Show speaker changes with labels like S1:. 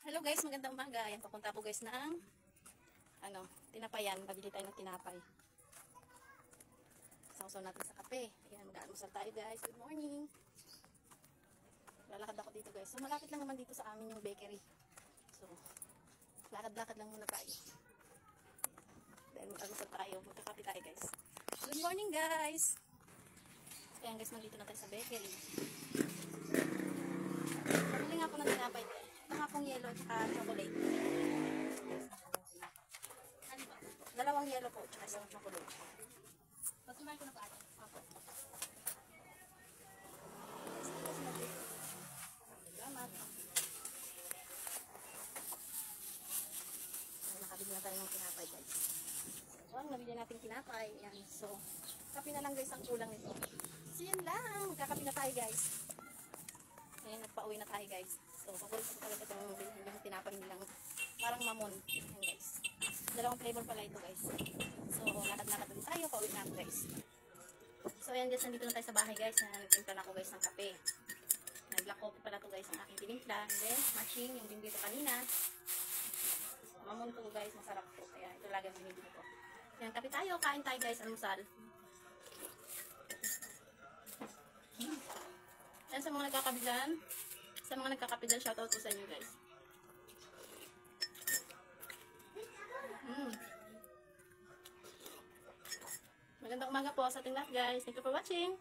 S1: Hello guys, magandang umaga. Ayan, papunta po guys ng tinapayan. Babili tayo ng tinapay. Sausaw natin sa kape. Ayan, mag-aalmusal tayo guys. Good morning. Lalakad ako dito guys. So malapit lang naman dito sa amin yung bakery. So, lakad-lakad lang muna tayo. Then mag-aalmusal tayo. Magkakape tayo guys. Good morning guys. Ayan guys, nandito na tayo sa bakery. Pabili nga po ng tinapay guys. Ito nga pong yellow at chocolate. Dalawang yellow po at isang chocolate. Pasumahin ko na pa ate. Apo. Salamat. Nakabili na tayo ng tinapay guys. So, ang nabili natin tinapay. Yan. So, kape na lang guys ang kulang nito. So, yun lang. Magkakape na tayo guys. Ayan, nagpa-uwi na tayo guys. So, paborito ko talaga itong bilhin yung tinapay nilang parang mamon. Ayan guys. Dalawang flavor pala ito guys. So, lakad-lakad ulit tayo. Pauwi na ako guys. So, ayan guys. Nandito na tayo sa bahay guys. Nagtimpla na ako guys ng kape. Nag-black coffee pala ito guys ang aking tinimpla. And then, matching yung din dito kanina. Mamon to guys. Masarap to. Kaya ito lagi ang binibili ko. Ayan, kape tayo. Kain tayo guys. Almusal. Ayan sa mga nagkakabilan. Sa mga nagkakapidan, shoutout po sa inyo guys. Magandang umaga po sa ating lahat guys. Thank you for watching.